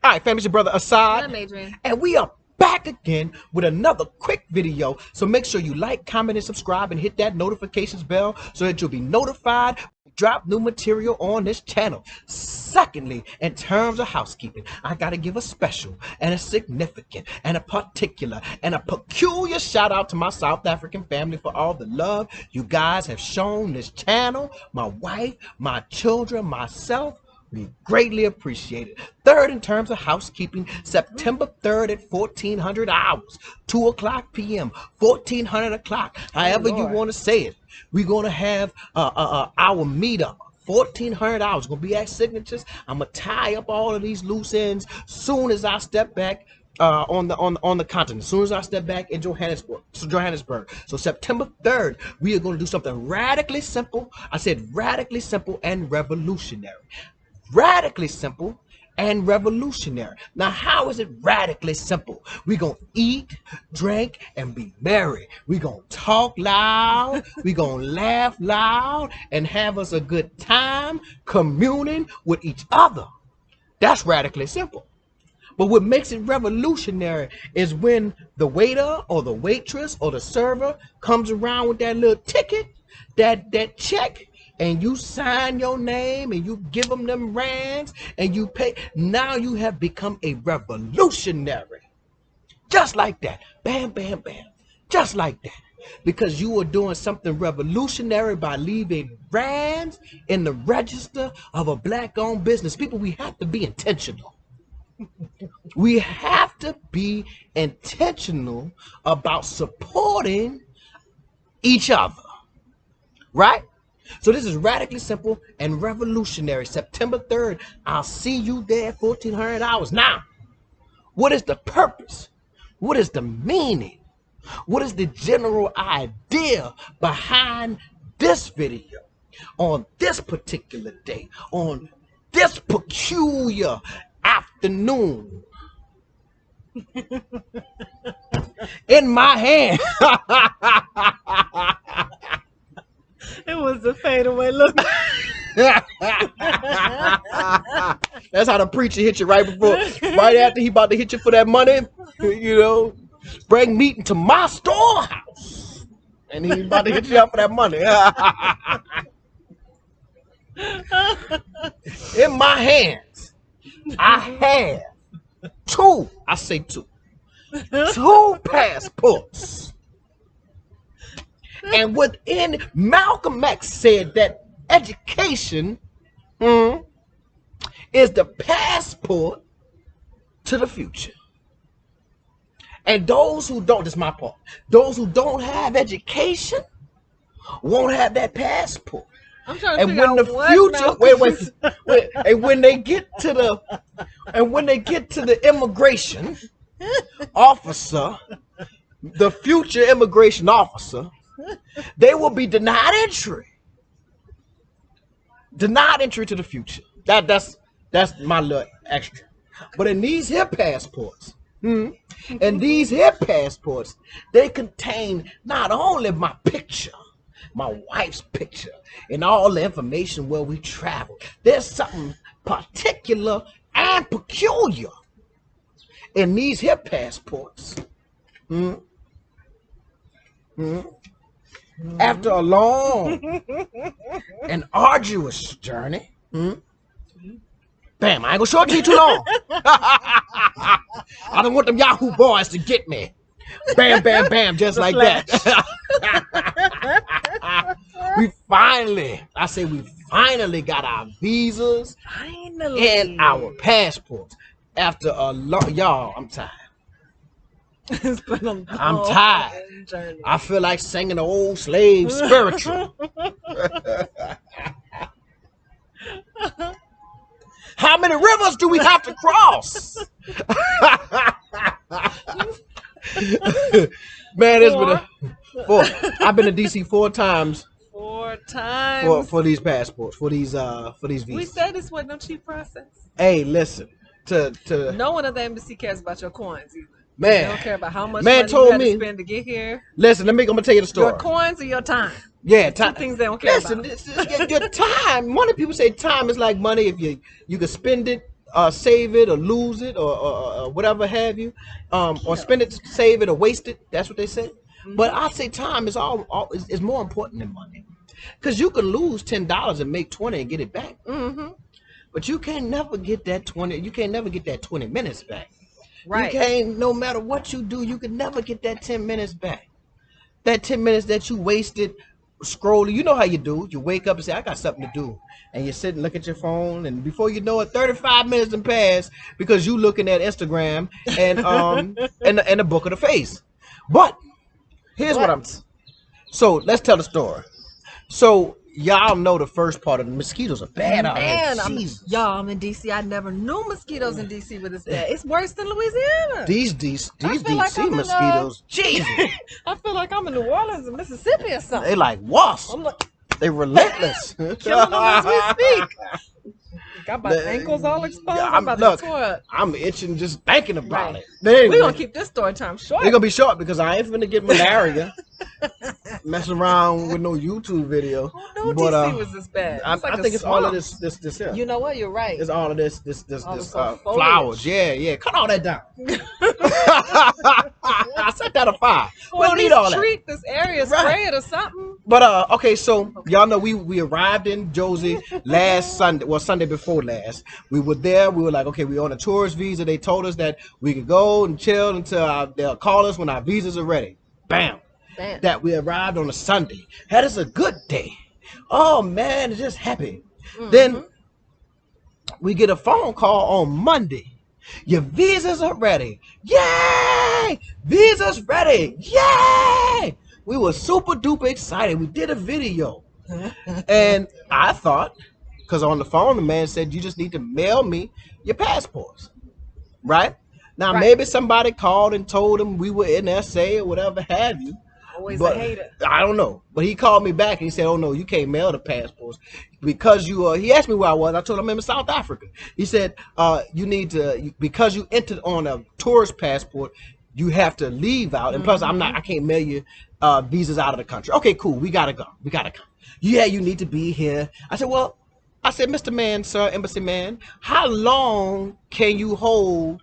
All right, family, it's your brother Assad. I'm Adrian. And we are back again with another quick video. So make sure you like, comment, and subscribe and hit that notifications bell so that you'll be notified when we drop new material on this channel. Secondly, in terms of housekeeping, I gotta give a special and a significant and a particular and a peculiar shout out to my South African family for all the love you guys have shown this channel, my wife, my children, myself. We greatly appreciate it. Third, in terms of housekeeping, September 3rd at 1400 hours, 2 o'clock p.m., 1400 o'clock, however you want to say it. We're going to have our meetup. 1400 hours. Going to be at Signatures. I'm going to tie up all of these loose ends soon as I step back on the continent. As soon as I step back in Johannesburg. So September 3rd, we are going to do something radically simple. I said radically simple and revolutionary. Radically simple and revolutionary. Now, how is it radically simple? We're going to eat, drink, and be merry. We're going to talk loud. We're going to laugh loud and have us a good time communing with each other. That's radically simple. But what makes it revolutionary is when the waiter or the waitress or the server comes around with that little ticket, that check, and you sign your name and you give them rands and you pay. Now you have become a revolutionary. Just like that. Bam, bam, bam. Just like that. Because you are doing something revolutionary by leaving rands in the register of a black-owned business. People, we have to be intentional. We have to be intentional about supporting each other. Right? So this is radically simple and revolutionary. September 3rd, I'll see you there at 1400 hours. Now, what is the purpose? What is the meaning? What is the general idea behind this video on this particular day, on this peculiar afternoon? In my hand. It was a fadeaway look. That's how the preacher hit you right after he about to hit you for that money. You know, bring meat into my storehouse, and he about to hit you up for that money. In my hands, I have two passports. And within, Malcolm X said that education is the passport to the future. And those who don't, this is my part, those who don't have education won't have that passport. I'm trying to and figure when out the what future, wait, and when they get to the immigration officer, the future immigration officer, they will be denied entry. Denied entry to the future. That's my little extra. But in these here passports, they contain not only my picture, my wife's picture, and all the information where we travel. There's something particular and peculiar in these here passports. After a long and arduous journey, bam, I ain't gonna show it to you too long. I don't want them Yahoo boys to get me. Bam, bam, bam, just like that. we finally got our visas and our passports. After a long, y'all, I'm tired. It's been a long I'm tired. journey. I feel like singing the old slave spiritual. How many rivers do we have to cross? Man, it's been four. I've been to DC 4 times. 4 times. For these passports, for these visas. We said this wasn't no cheap process. Hey, listen. To No one at the embassy cares about your coins either. Man, they don't care about how much man money told you had me to spend to get here. Listen, I'm gonna tell you the story. Your coins or your time. Yeah, time. Two things they don't care listen, about. Your time. Money. People say time is like money. If you can spend it save it or lose it or whatever have you, or spend it, save it, or waste it. That's what they say. But I say time is is more important than money, because you can lose $10 and make 20 and get it back. But you can't never get that 20. You can't never get that 20 minutes back. You Right. can't. No matter what you do, you can never get that 10 minutes back. That 10 minutes that you wasted scrolling. You know how you do. You wake up and say, I got something to do. And you sit and look at your phone, and before you know it, 35 minutes have passed because you looking at Instagram and and the book of the face. But here's what I'm. So let's tell the story. So y'all know the first part of the mosquitoes are bad out Man, here. Jesus. y'all, I'm in DC. I never knew mosquitoes in DC with this bad. It's worse than Louisiana. These I feel like DC I'm in, mosquitoes, Jesus. I feel like I'm in New Orleans and Mississippi or something. They like wasps. I'm like They relentless. killing them as we speak. Got my ankles all exposed. I'm about look, to tour. I'm itching just thinking about Right. it. But anyway, We're gonna keep this story time short. they're gonna be short because I ain't finna get malaria messing around with no YouTube video. Who knew But DC was this bad? I It's like a think it's all of swamp. this here. You know what? You're right. It's all of this All the foliage. flowers. Yeah. Cut all that down. I set that afire. We Well, don't need all that. treat this area, Right. spray it or something. But okay, so y'all know we arrived in Josie last Sunday, well, Sunday before last. We were there. We were like, okay, we on a tourist visa. They told us that we could go and chill until they'll call us when our visas are ready. Bam. Damn. That we arrived on a Sunday. Had us a good day. Oh man, just happy. Then we get a phone call on Monday. Your visas are ready. Yay! Visas ready. Yay! We were super duper excited. We did a video. And I thought, because on the phone, the man said, you just need to mail me your passports. Right? Now, Right. maybe somebody called and told him we were in SA or whatever have you. Always But a hater. I don't know. But he called me back and he said, oh, no, you can't mail the passports because he asked me where I was. I told him I'm in South Africa. He said, you need to, because you entered on a tourist passport, you have to leave out. And plus, I can't mail you visas out of the country. Okay, cool. We got to go. We got to come. Yeah, you need to be here. I said, Mr. Man, sir, embassy man, how long can you hold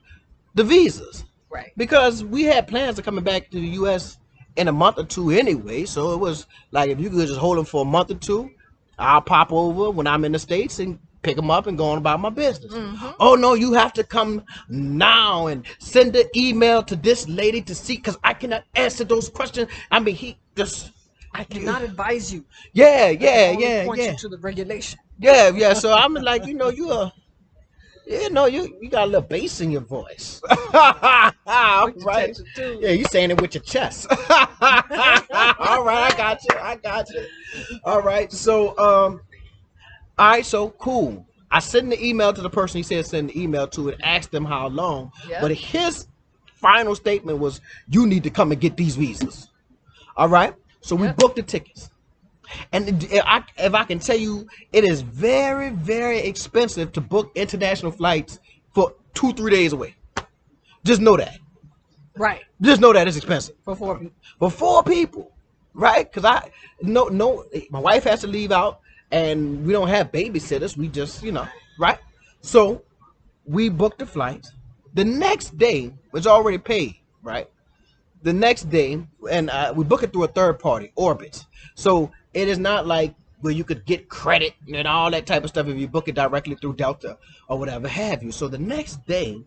the visas? Right. Because we had plans of coming back to the U.S. in a month or two anyway. So it was like, if you could just hold them for a month or two, I'll pop over when I'm in the States and pick them up and go on about my business. Oh, no, you have to come now and send an email to this lady to see, because I cannot answer those questions. I mean, he just... I cannot advise you. Yeah. Point you to the regulation. Yeah. So I'm like, you got a little bass in your voice. Right. attention, too. Yeah, you saying it with your chest. All right, I got you. All right, so cool. I sent the email to the person he said send the email to and asked them how long. Yeah. But his final statement was, you need to come and get these visas. All right? So we booked the tickets. And if I can tell you, it is very, very expensive to book international flights for 2-3 days away. Just know that. Right. Just know that it's expensive. For 4 people. For 4 people, right? Because my wife has to leave out, and we don't have babysitters. We just, right? So we booked the flights. The next day, it's already paid, right? The next day, and we book it through a third party, Orbitz. So it is not like where you could get credit and all that type of stuff if you book it directly through Delta or whatever have you. So the next day,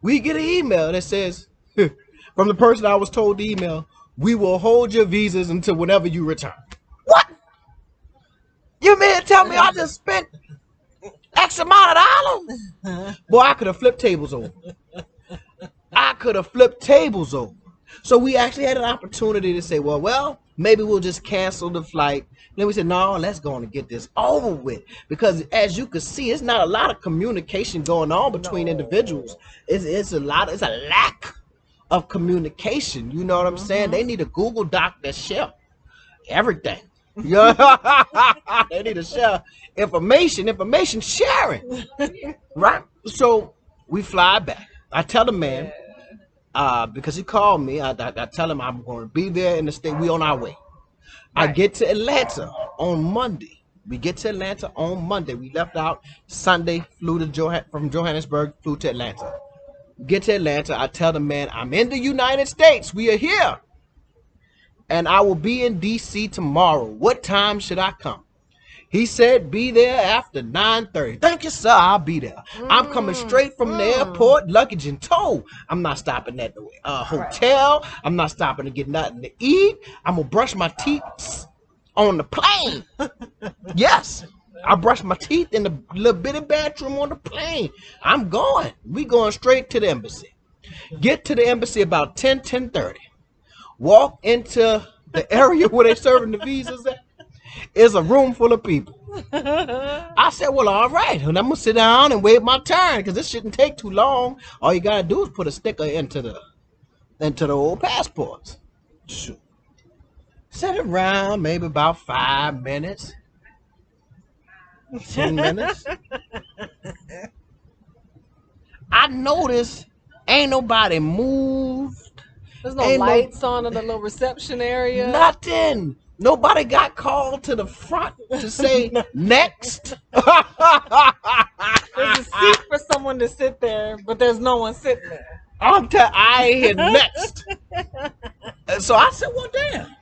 we get an email that says, from the person I was told the email, we will hold your visas until whenever you return. What? You mean to tell me I just spent X amount of dollars? Boy, I could have flipped tables over. So we actually had an opportunity to say, well, maybe we'll just cancel the flight. Then we said, no, let's go on and get this over with. Because as you can see, it's not a lot of communication going on between individuals. It's a lack of communication. You know what I'm saying? They need a Google Doc that share everything. They need to share information sharing. Right? So we fly back. I tell the man, because he called me, I tell him I'm going to be there in the state. We on our way. Right. I get to Atlanta on Monday. We get to Atlanta on Monday. We left out Sunday, flew to from Johannesburg, flew to Atlanta. Get to Atlanta. I tell the man, I'm in the United States. We are here. And I will be in D.C. tomorrow. What time should I come? He said, be there after 9:30. Thank you, sir. I'll be there. I'm coming straight from the airport, luggage in tow. I'm not stopping at the hotel. I'm not stopping to get nothing to eat. I'm going to brush my teeth on the plane. Yes. I brush my teeth in the little bitty bathroom on the plane. I'm going. We going straight to the embassy. Get to the embassy about 10:30. Walk into the area where they serving the visas at. It's a room full of people. I said, well, all right. And I'm going to sit down and wait my turn because this shouldn't take too long. All you got to do is put a sticker into the old passports. Shoot. Sit around maybe about 5 minutes. 10 minutes. I noticed ain't nobody moved. There's no lights on in the little reception area. Nothing. Nobody got called to the front to say next. There's a seat for someone to sit there, but there's no one sitting there. I ain't here next. So I said, well, damn.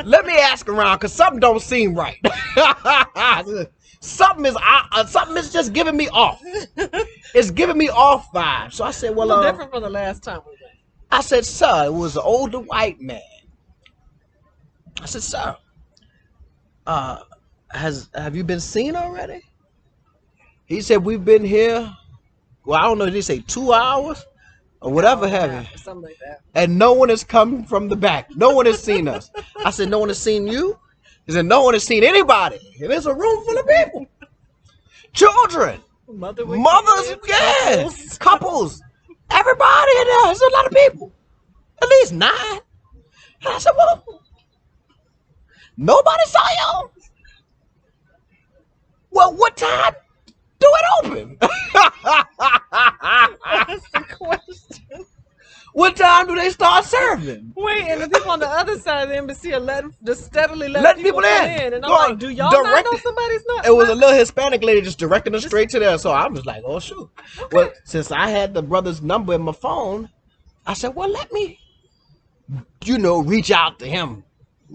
Let me ask around because something don't seem right. Something is just giving me off. It's giving me off vibes. So I said, well, different from the last time we went. I said, sir, it was an older white man. I said, sir, have you been seen already? He said, we've been here. Well, I don't know. Did he say 2 hours or whatever have you? Something like that. And no one has come from the back. No one has seen us. I said, no one has seen you? He said, no one has seen anybody. And there's a room full of people. Children. Mothers, yeah. Couples. Everybody in there. There's a lot of people. At least 9. And I said, well, nobody saw y'all. Well, what time do it open? That's the question. What time do they start serving? Wait, and the people on the other side of the embassy are steadily letting people in. And I'm like, do y'all not know somebody's not? It was a little Hispanic lady just directing us straight to there. So I was like, oh, shoot. Okay. Well, since I had the brother's number in my phone, I said, well, let me, reach out to him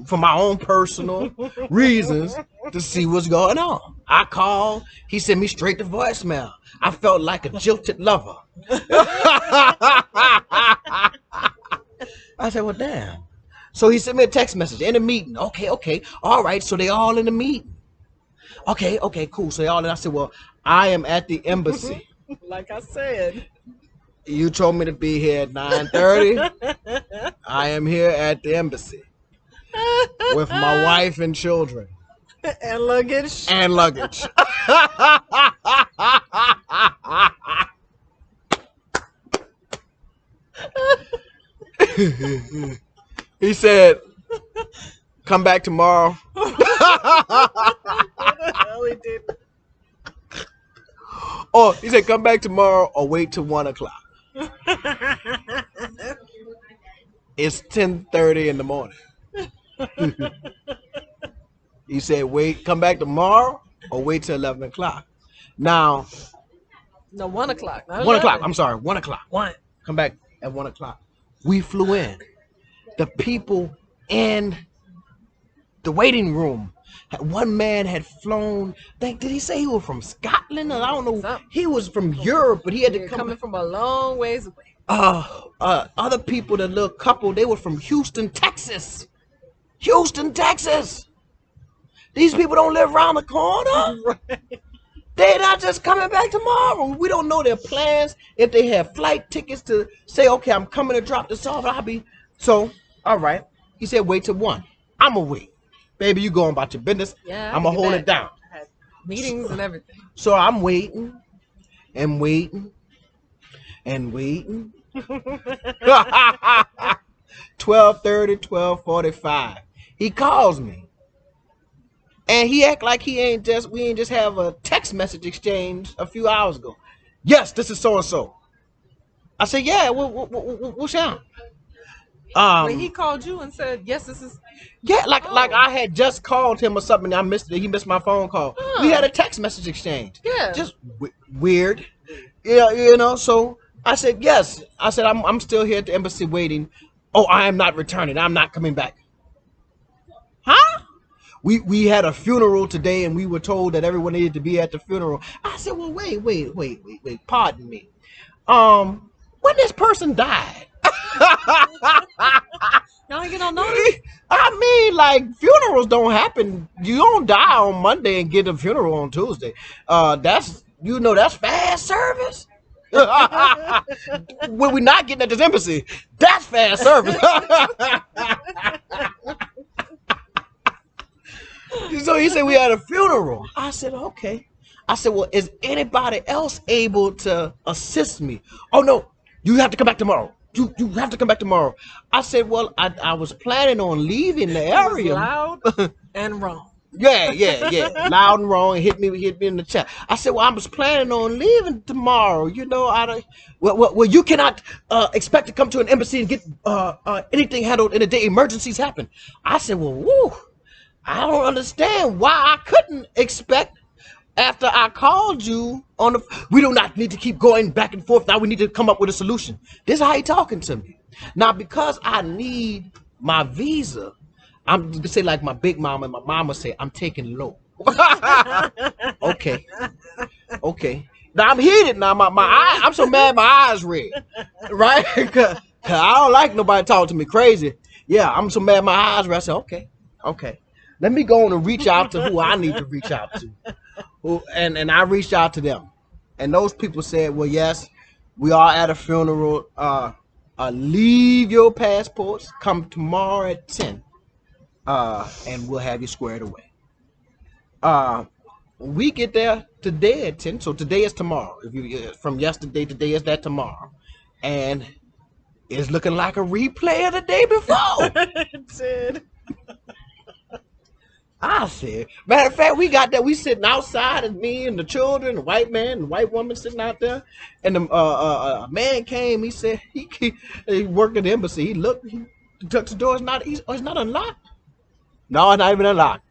for my own personal reasons to see what's going on. I called. He sent me straight to voicemail. I felt like a jilted lover. I said, well, damn. So he sent me a text message in a meeting. Okay. All right. So they all in the meeting. Okay, cool. So they all in. I said, well, I am at the embassy. Like I said. You told me to be here at 9:30. I am here at the embassy with my wife and children. And luggage. And luggage. He said, come back tomorrow. He did. Oh, he said, come back tomorrow or wait till 1 o'clock. It's 10:30 in the morning. He said, come back tomorrow or wait till 11 o'clock. Now. No, 1 o'clock. 1 o'clock. I'm sorry, 1 o'clock. 1. Come back at 1 o'clock. We flew in. The people in the waiting room. One man had flown. Did he say he was from Scotland? I don't know. Something. He was from Europe, but he had to come coming from a long ways away. Other people, the little couple, they were from Houston, Texas. Houston, Texas. These people don't live around the corner. Right. They're not just coming back tomorrow. We don't know their plans. If they have flight tickets to say, okay, I'm coming to drop this off. So, all right. He said, wait till 1. I'm going to wait. Baby, you going about your business. Yeah, I'm going to hold it down. I had meetings and everything. So I'm waiting and waiting and waiting. 12:30, 12:45. He calls me. And he act like we ain't just have a text message exchange a few hours ago. Yes, this is so-and-so. I said, yeah, what's down? When he called you and said, "Yes, this is." Yeah, like I had just called him or something. I missed it. He missed my phone call. We had a text message exchange. Yeah. Just weird. Yeah, you know. So I said yes. I said I'm still here at the embassy waiting. Oh, I am not returning. I'm not coming back. Huh? We had a funeral today, and we were told that everyone needed to be at the funeral. I said, well, wait. Pardon me. When this person died. Y'all get on notice? I mean, like, funerals don't happen. You don't die on Monday and get a funeral on Tuesday. That's fast service. When we not getting at this embassy, that's fast service. So he said we had a funeral. I said, okay. I said, well, is anybody else able to assist me? Oh no, you have to come back tomorrow. You have to come back tomorrow. I said, well, I was planning on leaving the area. Loud and wrong. Yeah. Loud and wrong, and hit me in the chat. I said, well, I was planning on leaving tomorrow. You know, well, you cannot expect to come to an embassy and get anything handled in a day. Emergencies happen. I said, well, woo, I don't understand why I couldn't expect. After I called you on we do not need to keep going back and forth. Now we need to come up with a solution. This is how he talking to me. Now, because I need my visa, I'm gonna say like my big mama and my mama say, I'm taking low. Okay. Now I'm heated now. My eye, I'm so mad my eyes red. Right? Cause I don't like nobody talking to me crazy. Yeah, I'm so mad my eyes red. I said, okay. Let me go on and reach out to who I need to reach out to. And I reached out to them, and those people said, well, yes, we are at a funeral. Leave your passports, come tomorrow at 10, and we'll have you squared away. We get there today at 10, so today is tomorrow. If you from yesterday, today is that tomorrow, and it's looking like a replay of the day before. It did. I said, matter of fact, we got that. We sitting outside, and me and the children, the white man, the white woman sitting out there, and the man came. He said he worked at the embassy. He looked, he took the door. It's not unlocked. No, it's not even unlocked.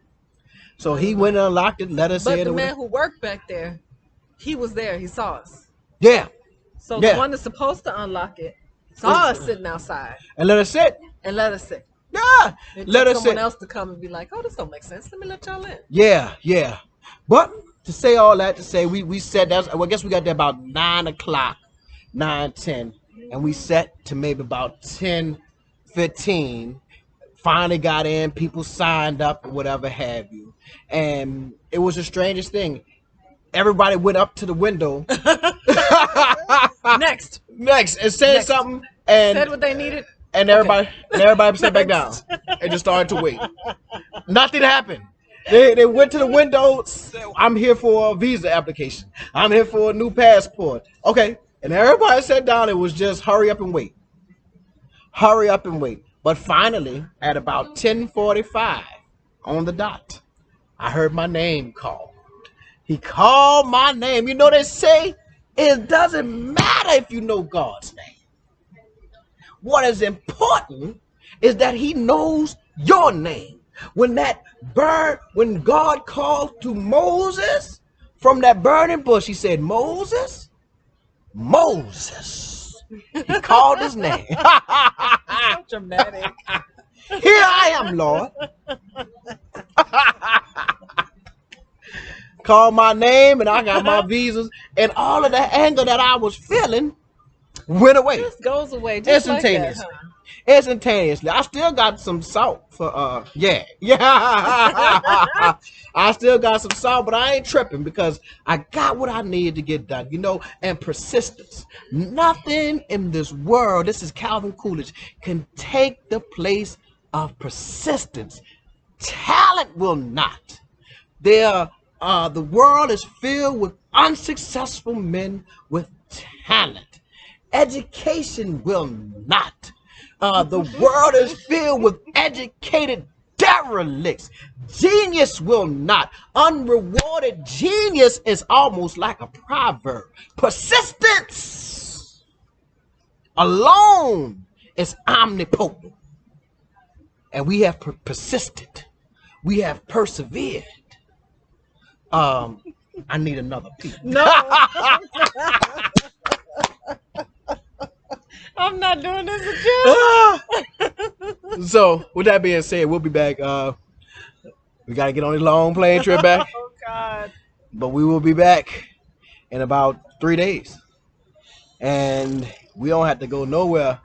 So he went and unlocked it. Let us in. But the man who worked back there, he was there. He saw us. Yeah. So the one that's supposed to unlock it saw us sitting outside and let us sit. Yeah, let us someone else to come and be like, oh, this don't make sense. Let me let y'all in. Yeah. But to say all that, to say we said that, well, I guess we got there about 9 o'clock, 9:10, and we set to maybe about 10:15. Finally got in, people signed up, or whatever have you, and it was the strangest thing. Everybody went up to the window. Next, and said something, and said what they needed. And everybody sat back down and just started to wait. Nothing happened. They went to the window. I'm here for a visa application. I'm here for a new passport. Okay. And everybody sat down. It was just hurry up and wait. But finally, at about 10:45 on the dot, I heard my name called. He called my name. You know, they say it doesn't matter if you know God's name. What is important is that he knows your name. When God called to Moses from that burning bush, he said, Moses. He called his name. So dramatic. Here I am, Lord. Called my name, and I got my visas, and all of the anger that I was feeling went away. It just goes away just instantaneously. Like that, huh? Instantaneously. I still got some salt for I still got some salt, but I ain't tripping because I got what I needed to get done, you know, and persistence. Nothing in this world, this is Calvin Coolidge, can take the place of persistence. Talent will not. The world is filled with unsuccessful men with talent. Education will not. The world is filled with educated derelicts. Genius will not. Unrewarded genius is almost like a proverb. Persistence alone It's omnipotent. And we have persisted. We have persevered. I need another piece. No. I'm not doing this with you. So, with that being said, we'll be back. We got to get on a long plane trip back. Oh, God. But we will be back in about 3 days. And we don't have to go nowhere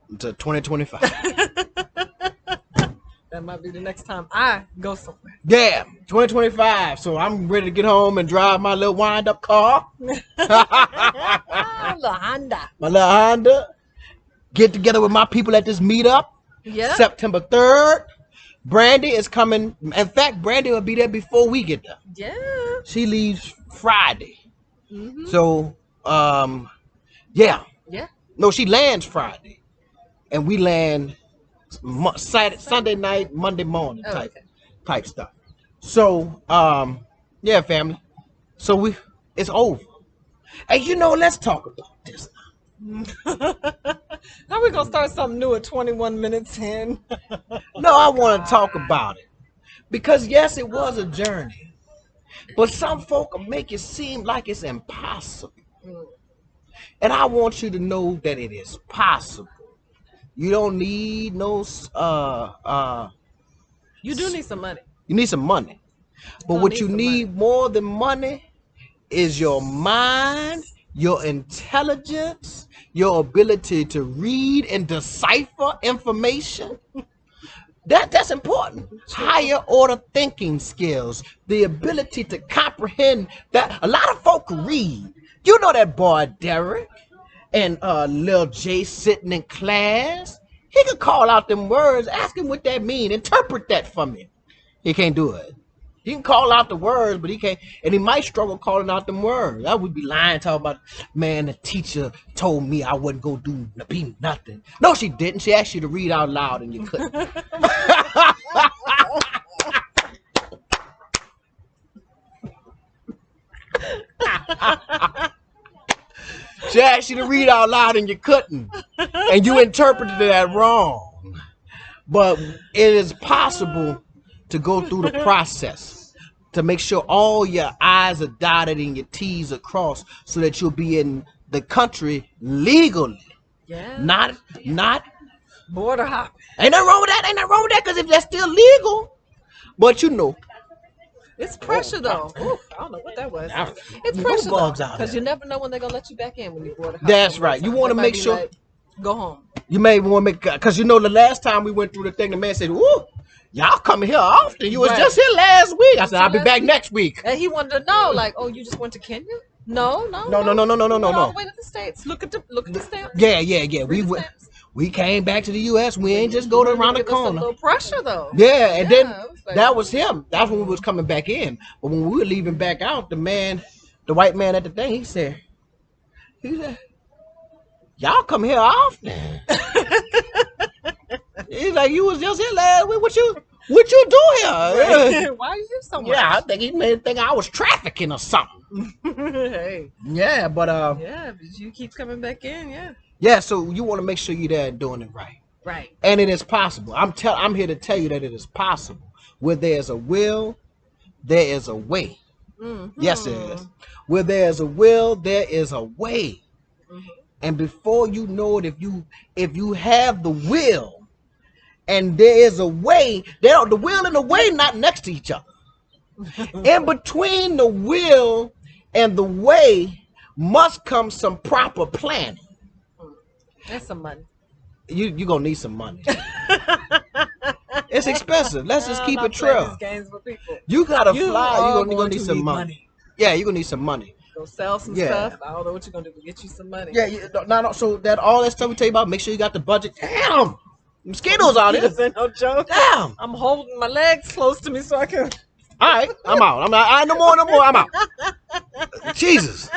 until 2025. That might be the next time I go somewhere. Yeah, 2025. So I'm ready to get home and drive my little wind-up car. Little Honda. My little Honda. Get together with my people at this meetup. Yeah. September 3rd. Brandy is coming. In fact, Brandy will be there before we get there. Yeah. She leaves Friday. Mm-hmm. So, yeah. Yeah. No, she lands Friday. And we land Sunday night, Monday morning type stuff. So, yeah, family. So it's over. And let's talk about this. How we gonna start something new at 21 minutes in? No, I want to talk about it. Because yes, it was a journey. But some folk will make it seem like it's impossible. And I want you to know that it is possible. You don't need no You do need some money. you need some money. But what you need more than money is your mind, your intelligence, your ability to read and decipher information. That's important. Higher order thinking skills, the ability to comprehend that. A lot of folk read. You know that boy Derek and Lil J sitting in class. He could call out them words, ask him what that mean, interpret that for me. He can't do it. He can call out the words, but he can't, and he might struggle calling out them words. I would be lying talking about, man, the teacher told me I wasn't gonna be nothing. No, she didn't. She asked you to read out loud and you couldn't. She asked you to read out loud and you couldn't. And you interpreted that wrong. But it is possible to go through the process to make sure all your I's are dotted and your T's are crossed so that you'll be in the country legally. Yeah. Not Border hopping. Ain't nothing wrong with that. Ain't nothing wrong with that because if that's still legal. But it's pressure though. Ooh, I don't know what that was. It's no pressure bugs though, out because there. you never know when they're gonna let you back in when you border hop. That's right. You want to make sure. Like, go home. You may want to make, because the last time we went through the thing, the man said, "Ooh, y'all coming here often. You was just here last week." I said, "I'll be back next week." And he wanted to know, like, "Oh, you just went to Kenya?" No. No. All the way to the States. Look at the stamps. Yeah. We came back to the U.S. We ain't just go to around the corner. A little pressure though. Yeah, and then like, that was him. That's when we was coming back in. But when we were leaving back out, the white man at the thing, he said, "Y'all come here often." He's like, "You was just here last week. What you do here?" Why are you so much? Yeah, I think he made think I was trafficking or something. Hey. Yeah, but yeah, but you keep coming back in, yeah. Yeah, so you want to make sure you're there and doing it right. Right. And it is possible. I'm here to tell you that it is possible. Where there's a will, there is a way. Mm-hmm. Yes, there is. Where there's a will, there is a way. Mm-hmm. And before you know it, if you have the will and there is a way, the will and the way not next to each other. In between the will and the way must come some proper planning. That's some money. You're going to need some money. It's expensive. Let's just keep it real. You got to fly. You're going to need some money. Yeah, you're going to need some money. Go sell some stuff. I don't know what you're going to do to get you some money. Yeah, no. So all that stuff we tell you about, make sure you got the budget. Damn. Mosquitoes out there. No joke. Damn. I'm holding my legs close to me so I can. All right, I'm out. No more. I'm out. Jesus.